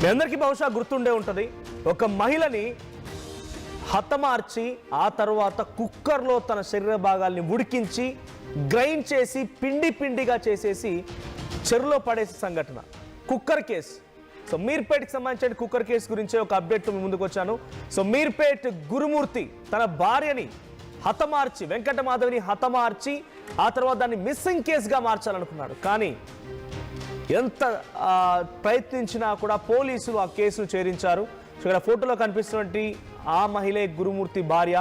మీ అందరికీ బహుశా గుర్తుండే ఉంటుంది, ఒక మహిళని హతమార్చి ఆ తర్వాత కుక్కర్లో తన శరీర భాగాల్ని ఉడికించి గ్రైండ్ చేసి పిండి పిండిగా చేసేసి చెరువులో పడేసే సంఘటన కుక్కర్ కేసు. సో మీర్పేట్కి సంబంధించిన కుక్కర్ కేసు గురించే ఒక అప్డేట్ ముందుకు వచ్చాను. సో మీర్పేట్ గురుమూర్తి తన భార్యని హతమార్చి, వెంకటమాధవిని హతమార్చి ఆ తర్వాత దాన్ని మిస్సింగ్ కేసుగా మార్చాలనుకున్నాడు. కానీ ఎంత ప్రయత్నించినా కూడా పోలీసులు ఆ కేసును చేరించారు. సో ఇక్కడ ఫోటోలో కనిపిస్తున్నటువంటి ఆ మహిళే గురుమూర్తి భార్య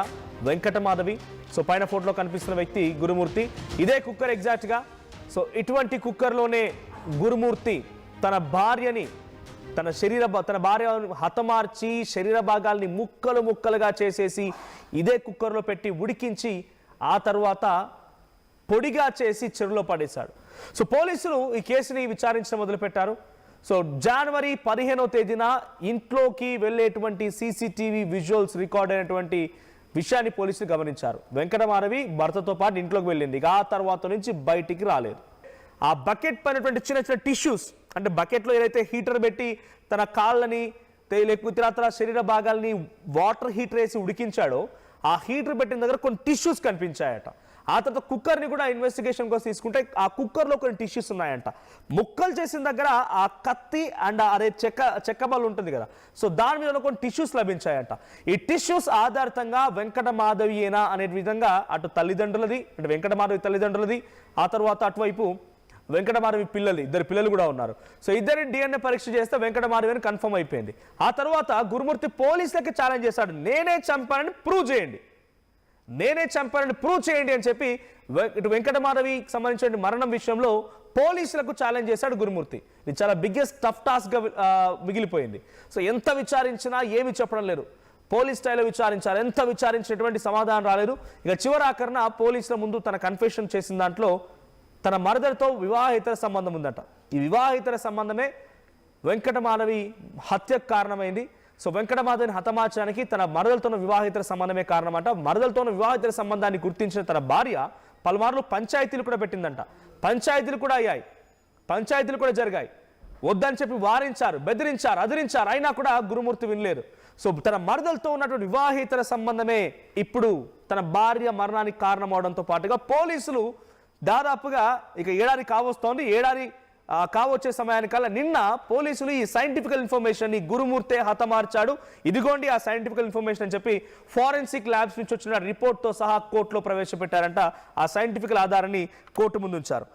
వెంకటమాధవి. సో పైన ఫోటోలో కనిపిస్తున్న వ్యక్తి గురుమూర్తి, ఇదే కుక్కర్ ఎగ్జాక్ట్గా. సో ఇటువంటి కుక్కర్లోనే గురుమూర్తి తన భార్యని తన భార్య హతమార్చి శరీర భాగాల్ని ముక్కలు ముక్కలుగా చేసేసి ఇదే కుక్కర్లో పెట్టి ఉడికించి ఆ తర్వాత పొడిగా చేసి చెరువులో పడేశాడు. సో పోలీసులు ఈ కేసుని విచారించడం మొదలుపెట్టారు. సో జనవరి 15వ తేదీన ఇంట్లోకి వెళ్ళేటువంటి సీసీటీవీ విజువల్స్ రికార్డ్ అయినటువంటి విషయాన్ని పోలీసులు గమనించారు. వెంకటమాధవి భర్తతో పాటు ఇంట్లోకి వెళ్ళింది. ఆ తర్వాత నుంచి బయటికి రాలేదు. ఆ బకెట్ పైనటువంటి చిన్న చిన్న టిష్యూస్, అంటే బకెట్లో ఏదైతే హీటర్ పెట్టి తన కాళ్ళని లేకపోతే తన శరీర భాగాల్ని వాటర్ హీటర్ వేసి ఉడికించాడో ఆ హీటర్ పెట్టిన దగ్గర కొన్ని టిష్యూస్ కనిపించాయట. ఆ తర్వాత కుక్కర్ని కూడా ఇన్వెస్టిగేషన్ కోసం తీసుకుంటే ఆ కుక్కర్లో కొన్ని టిష్యూస్ ఉన్నాయంట. ముక్కలు చేసిన దగ్గర ఆ కత్తి అండ్ అదే చెక్క బల్ ఉంటుంది కదా, సో దాని మీద కొన్ని టిష్యూస్ లభించాయంట. ఈ టిష్యూస్ ఆధారితంగా వెంకటమాధవియేనా అనే విధంగా అటు తల్లిదండ్రులది, అంటే వెంకటమాధవి తల్లిదండ్రులది, ఆ తర్వాత అటువైపు వెంకటమాధవి ఇద్దరు పిల్లలు కూడా ఉన్నారు. సో ఇద్దరిని DNA పరీక్ష చేస్తే వెంకటమాధవి అని కన్ఫర్మ్ అయిపోయింది. ఆ తర్వాత గురుమూర్తి పోలీసులకి ఛాలెంజ్ చేశాడు, నేనే చంపానని ప్రూవ్ చేయండి అని చెప్పి ఇటు వెంకటమాధవికి సంబంధించిన మరణం విషయంలో పోలీసులకు ఛాలెంజ్ చేశాడు గురుమూర్తి. ఇది చాలా బిగ్గెస్ట్ టఫ్ టాస్క్గా మిగిలిపోయింది. సో ఎంత విచారించినా ఏమి చెప్పడం లేదు. పోలీస్ స్టైల్లో విచారించారు, ఎంత విచారించినటువంటి సమాధానం రాలేదు. ఇక చివరాఖరణ పోలీసుల ముందు తన కన్ఫెషన్ చేసిన దాంట్లో తన మరదలతో వివాహేతర సంబంధం ఉందట. ఈ వివాహేతర సంబంధమే వెంకటమాధవి హత్యకు కారణమైంది. సో వెంకటమాధవిని హతమార్చడానికి తన మరదలతో వివాహేతర సంబంధమే కారణమంట. మరదలతో వివాహేతర సంబంధాన్ని గుర్తించిన తన భార్య పలుమార్లు పంచాయతీలు కూడా పెట్టిందంట. పంచాయతీలు కూడా జరిగాయి. వద్దని చెప్పి వారించారు, బెదిరించారు, అదిరించారు, అయినా కూడా గురుమూర్తి వినలేదు. సో తన మరదలతో ఉన్నటువంటి వివాహేతర సంబంధమే ఇప్పుడు తన భార్య మరణానికి కారణమవడంతో పాటుగా పోలీసులు దాదాపుగా ఇక ఏడాది కావచ్చే సమయానికల్లా నిన్న పోలీసులు ఈ సైంటిఫికల్ ఇన్ఫర్మేషన్, ఈ గురుమూర్తే హతమార్చాడు, ఇదిగోండి ఆ సైంటిఫికల్ ఇన్ఫర్మేషన్ అని చెప్పి ఫారెన్సిక్ ల్యాబ్స్ నుంచి వచ్చిన రిపోర్ట్తో సహా కోర్టులో ప్రవేశపెట్టారంట. ఆ సైంటిఫికల్ ఆధారాన్ని కోర్టు ముందుంచారు.